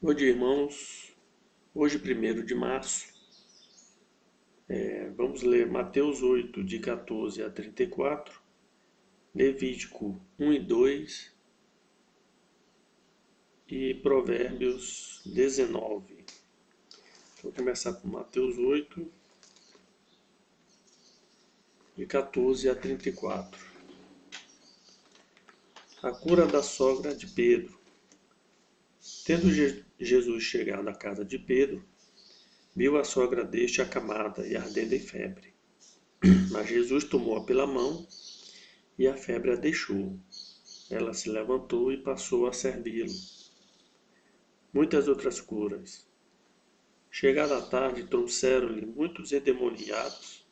Bom dia, irmãos. Hoje, 1º de março, vamos ler Mateus 8, de 14 a 34, Levítico 1 e 2 e Provérbios 19. Vou começar com Mateus 8, de 14 a 34. A cura da sogra de Pedro. Tendo Jesus chegado à casa de Pedro, viu a sogra deste acamada e ardendo em febre. Mas Jesus tomou-a pela mão e a febre a deixou. Ela se levantou e passou a servi-lo. Muitas outras curas. Chegada a tarde, trouxeram-lhe muitos endemoniados,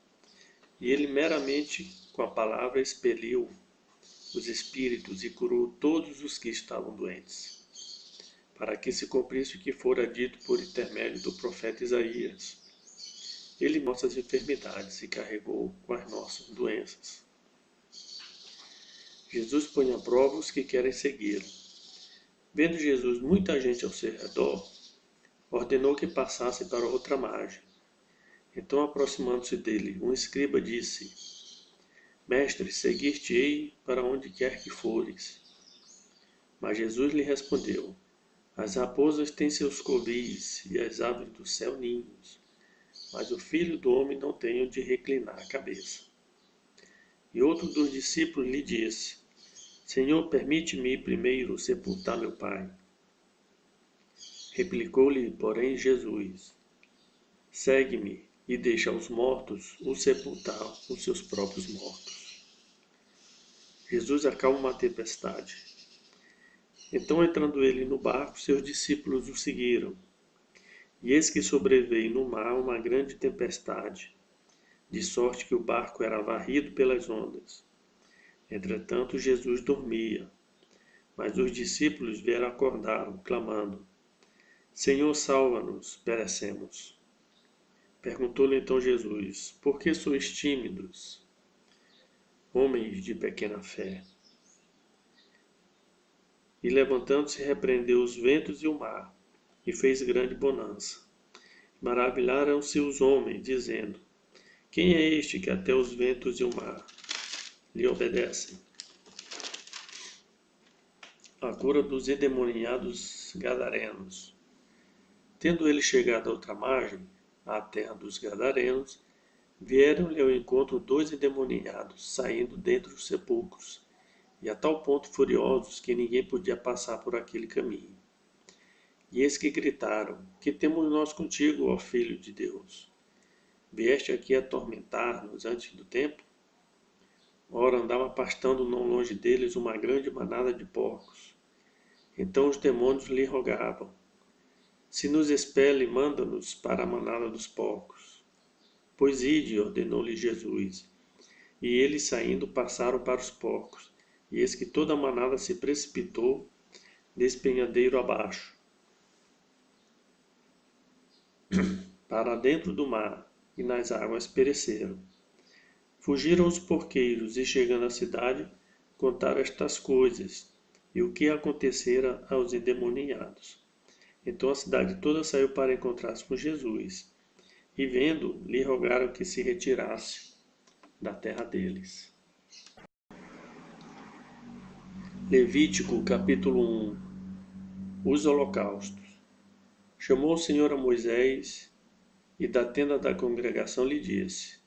e ele meramente com a palavra expeliu os espíritos e curou todos os que estavam doentes, para que se cumprisse o que fora dito por intermédio do profeta Isaías. Ele nossas enfermidades e carregou com as nossas doenças. Jesus põe à prova os que querem segui-lo. Vendo Jesus muita gente ao seu redor, ordenou que passassem para outra margem. Então, aproximando-se dele, um escriba disse: Mestre, seguir-te-ei para onde quer que fores. Mas Jesus lhe respondeu: As raposas têm seus covis e as aves do céu ninhos, mas o Filho do homem não tem onde reclinar a cabeça. E outro dos discípulos lhe disse: Senhor, permite-me primeiro sepultar meu pai. Replicou-lhe, porém, Jesus: Segue-me e deixa os mortos os sepultar os seus próprios mortos. Jesus acalma uma tempestade. Então, entrando ele no barco, seus discípulos o seguiram. E eis que sobreveio no mar uma grande tempestade, de sorte que o barco era varrido pelas ondas. Entretanto, Jesus dormia. Mas os discípulos vieram acordaram, clamando: Senhor, salva-nos, perecemos. Perguntou-lhe então Jesus: Por que sois tímidos, homens de pequena fé? E levantando-se, repreendeu os ventos e o mar, e fez grande bonança. Maravilharam-se os homens, dizendo: Quem é este que até os ventos e o mar lhe obedecem? A cura dos endemoniados gadarenos. Tendo ele chegado à outra margem, à terra dos gadarenos, vieram-lhe ao encontro 2 endemoniados, saindo dentre os sepulcros, e a tal ponto furiosos que ninguém podia passar por aquele caminho. E eis que gritaram: Que temos nós contigo, ó Filho de Deus? Vieste aqui atormentar-nos antes do tempo? Ora, andava pastando não longe deles uma grande manada de porcos. Então os demônios lhe rogavam: Se nos expele, manda-nos para a manada dos porcos. Pois ide, ordenou-lhe Jesus. E eles, saindo, passaram para os porcos. E eis que toda a manada se precipitou despenhadeiro abaixo, para dentro do mar, e nas águas pereceram. Fugiram os porqueiros, e chegando à cidade, contaram estas coisas, e o que acontecera aos endemoniados. Então a cidade toda saiu para encontrar-se com Jesus, e vendo, lhe rogaram que se retirasse da terra deles. Levítico capítulo 1. Os holocaustos. Chamou o Senhor a Moisés, e da tenda da congregação lhe disse: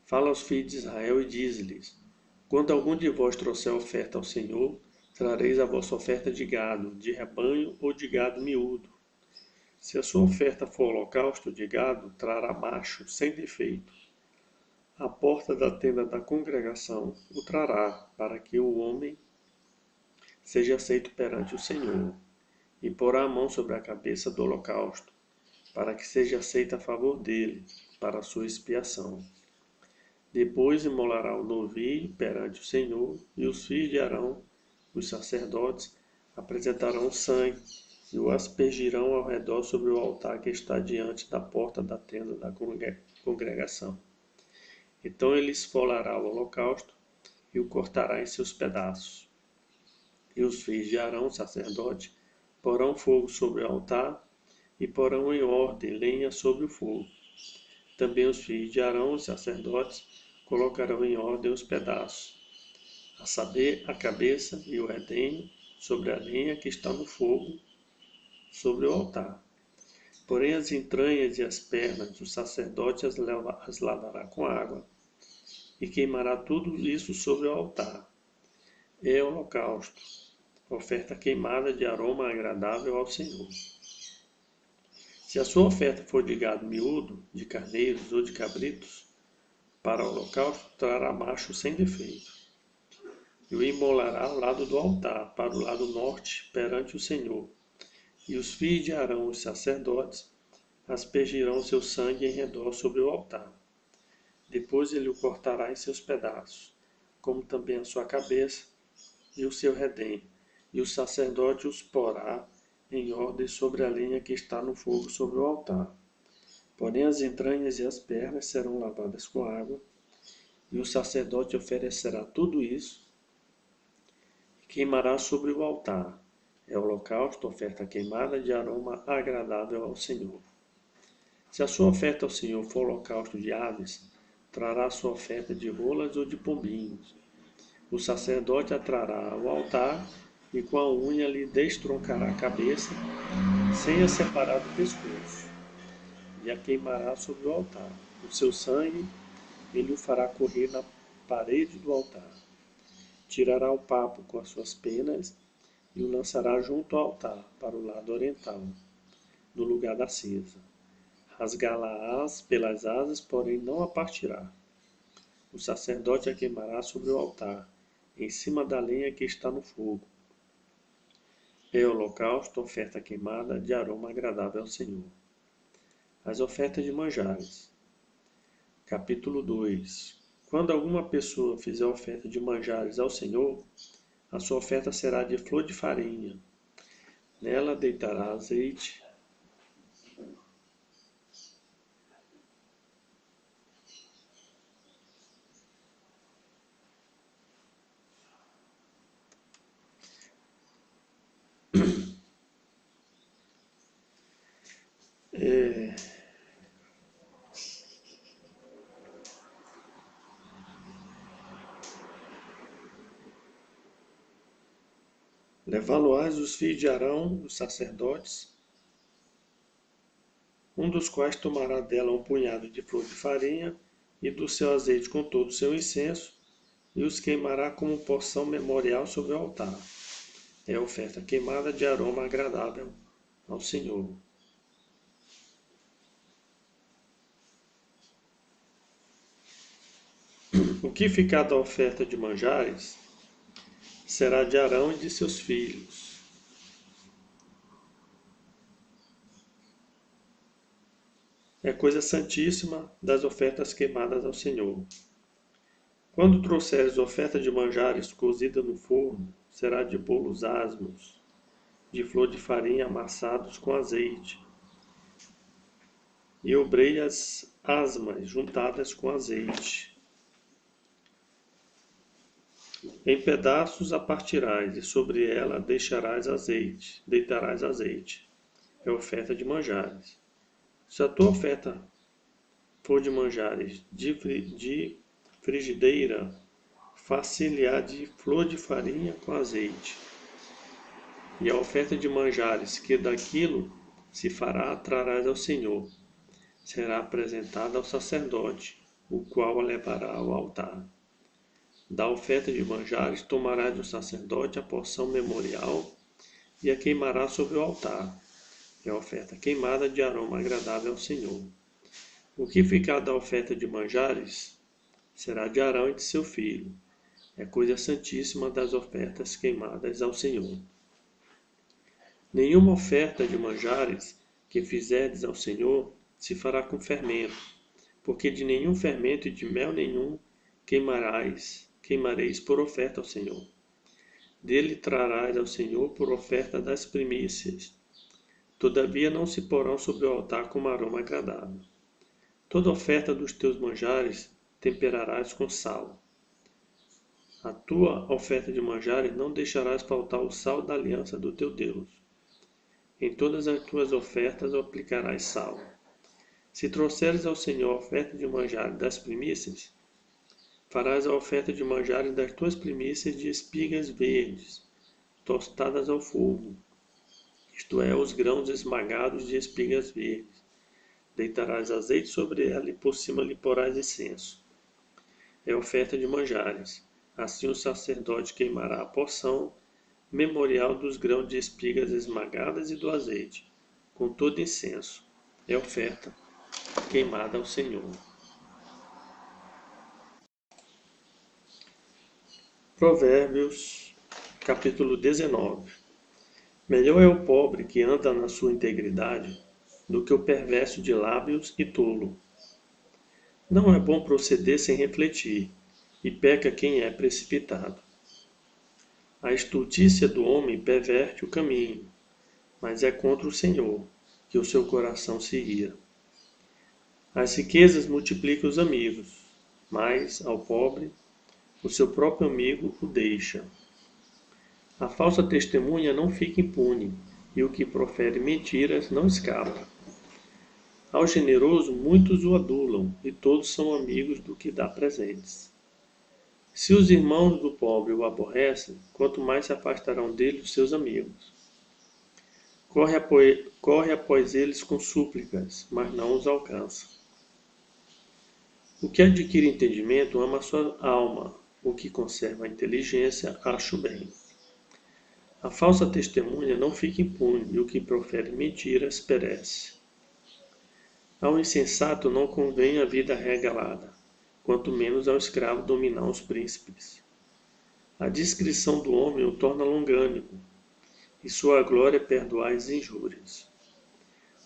Fala aos filhos de Israel e diz-lhes: Quando algum de vós trouxer oferta ao Senhor, trareis a vossa oferta de gado, de rebanho ou de gado miúdo. Se a sua oferta for holocausto de gado, trará macho, sem defeito. À porta da tenda da congregação o trará, para que o homem seja aceito perante o Senhor, e porá a mão sobre a cabeça do holocausto, para que seja aceita a favor dele, para a sua expiação. Depois imolará o novilho perante o Senhor, e os filhos de Arão, os sacerdotes, apresentarão o sangue, e o aspergirão ao redor sobre o altar que está diante da porta da tenda da congregação. Então ele esfolará o holocausto, e o cortará em seus pedaços. E os filhos de Arão, sacerdote, porão fogo sobre o altar, e porão em ordem lenha sobre o fogo. Também os filhos de Arão, os sacerdotes, colocarão em ordem os pedaços, a saber, a cabeça e o redenho, sobre a lenha que está no fogo, sobre o altar. Porém as entranhas e as pernas, o sacerdote as lavará com água, e queimará tudo isso sobre o altar. É holocausto, oferta queimada de aroma agradável ao Senhor. Se a sua oferta for de gado miúdo, de carneiros ou de cabritos, para o holocausto trará macho sem defeito, e o imolará ao lado do altar, para o lado norte, perante o Senhor. E os filhos de Arão, os sacerdotes, aspergirão seu sangue em redor sobre o altar. Depois ele o cortará em seus pedaços, como também a sua cabeça e o seu redenho, e o sacerdote os porá em ordem sobre a lenha que está no fogo sobre o altar. Porém as entranhas e as pernas serão lavadas com água, e o sacerdote oferecerá tudo isso e queimará sobre o altar. É holocausto, oferta queimada de aroma agradável ao Senhor. Se a sua oferta ao Senhor for holocausto de aves, trará sua oferta de rolas ou de pombinhos. O sacerdote a trará ao altar e com a unha lhe destroncará a cabeça, sem a separar do pescoço, e a queimará sobre o altar. O seu sangue ele o fará correr na parede do altar. Tirará o papo com as suas penas e o lançará junto ao altar, para o lado oriental, no lugar da cinza. Rasgá-la-ás pelas asas, porém não a partirá. O sacerdote a queimará sobre o altar, em cima da lenha que está no fogo. É holocausto, oferta queimada de aroma agradável ao Senhor. As ofertas de manjares. Capítulo 2. Quando alguma pessoa fizer oferta de manjares ao Senhor, a sua oferta será de flor de farinha. Nela deitará azeite, levá-lo-ás os filhos de Arão, os sacerdotes, um dos quais tomará dela um punhado de flor de farinha e do seu azeite com todo o seu incenso, e os queimará como porção memorial sobre o altar. É oferta queimada de aroma agradável ao Senhor. O que ficar da oferta de manjares será de Arão e de seus filhos. É coisa santíssima das ofertas queimadas ao Senhor. Quando trouxeres oferta de manjares cozida no forno, será de bolos asmos, de flor de farinha amassados com azeite, e obreias asmas juntadas com azeite. Em pedaços a partirás, e sobre ela deitarás azeite. É oferta de manjares. Se a tua oferta for de manjares de frigideira, far-se-lhe-á de flor de farinha com azeite. E a oferta de manjares que daquilo se fará, trarás ao Senhor. Será apresentada ao sacerdote, o qual a levará ao altar. Da oferta de manjares tomará do sacerdote a porção memorial e a queimará sobre o altar. É a oferta queimada de aroma agradável ao Senhor. O que ficar da oferta de manjares será de Arão e de seu filho. É coisa santíssima das ofertas queimadas ao Senhor. Nenhuma oferta de manjares que fizerdes ao Senhor se fará com fermento, porque de nenhum fermento e de mel nenhum queimareis por oferta ao Senhor. Dele trarás ao Senhor por oferta das primícias. Todavia não se porão sobre o altar como aroma agradável. Toda oferta dos teus manjares temperarás com sal. A tua oferta de manjares não deixarás faltar o sal da aliança do teu Deus. Em todas as tuas ofertas aplicarás sal. Se trouxeres ao Senhor a oferta de manjares das primícias, farás a oferta de manjares das tuas primícias de espigas verdes, tostadas ao fogo, isto é, os grãos esmagados de espigas verdes. Deitarás azeite sobre ela e por cima lhe porás incenso. É oferta de manjares. Assim o sacerdote queimará a porção memorial dos grãos de espigas esmagadas e do azeite, com todo incenso. É oferta queimada ao Senhor. Provérbios, capítulo 19. Melhor é o pobre que anda na sua integridade do que o perverso de lábios e tolo. Não é bom proceder sem refletir, e peca quem é precipitado. A estultícia do homem perverte o caminho, mas é contra o Senhor que o seu coração se ira. As riquezas multiplicam os amigos, mas, ao pobre, o seu próprio amigo o deixa. A falsa testemunha não fica impune, e o que profere mentiras não escapa. Ao generoso muitos o adulam, e todos são amigos do que dá presentes. Se os irmãos do pobre o aborrecem, quanto mais se afastarão dele os seus amigos. Corre após eles com súplicas, mas não os alcança. O que adquire entendimento ama a sua alma, o que conserva a inteligência acha o bem. A falsa testemunha não fica impune, e o que profere mentiras perece. Ao insensato não convém a vida regalada, quanto menos ao escravo dominar os príncipes. A discrição do homem o torna longânimo, e sua glória é perdoar as injúrias.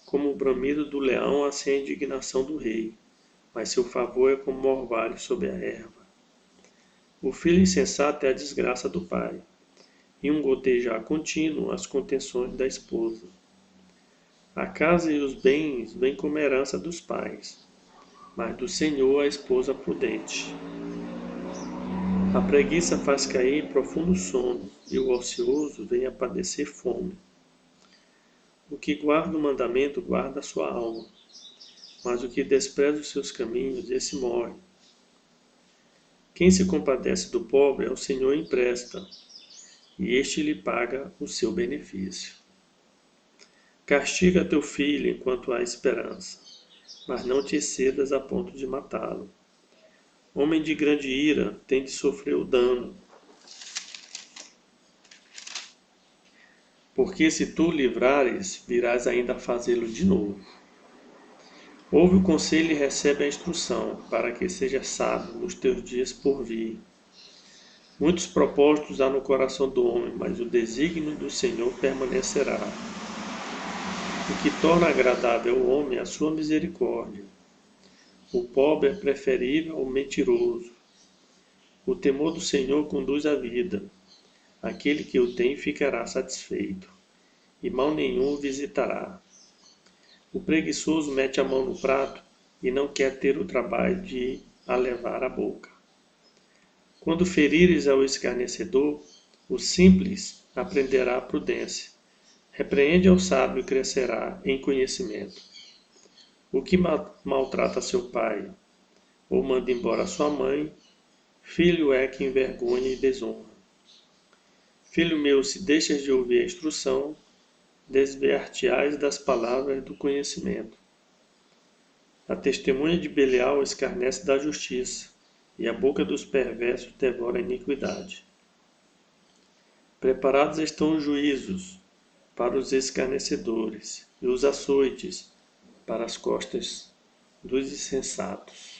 Como o bramido do leão, assim a indignação do rei, mas seu favor é como o orvalho sob a erva. O filho insensato é a desgraça do pai, e um gotejar contínuo as contenções da esposa. A casa e os bens vêm como herança dos pais, mas do Senhor a esposa prudente. A preguiça faz cair em profundo sono, e o ocioso vem a padecer fome. O que guarda o mandamento guarda a sua alma, mas o que despreza os seus caminhos, esse morre. Quem se compadece do pobre ao Senhor empresta, e este lhe paga o seu benefício. Castiga teu filho enquanto há esperança, mas não te excedas a ponto de matá-lo. Homem de grande ira tem de sofrer o dano, porque se tu o livrares, virás ainda a fazê-lo de novo. Ouve o conselho e recebe a instrução, para que sejas sábio nos teus dias por vir. Muitos propósitos há no coração do homem, mas o desígnio do Senhor permanecerá. O que torna agradável ao homem é a sua misericórdia. O pobre é preferível ao mentiroso. O temor do Senhor conduz à vida. Aquele que o tem ficará satisfeito, e mal nenhum o visitará. O preguiçoso mete a mão no prato e não quer ter o trabalho de a levar à boca. Quando ferires ao escarnecedor, o simples aprenderá a prudência. Repreende ao sábio e crescerá em conhecimento. O que maltrata seu pai, ou manda embora sua mãe, filho é que envergonha e desonra. Filho meu, se deixas de ouvir a instrução, desviar-te-ás das palavras do conhecimento. A testemunha de Belial escarnece da justiça, e a boca dos perversos devora a iniquidade. Preparados estão os juízos para os escarnecedores, e os açoites para as costas dos insensatos.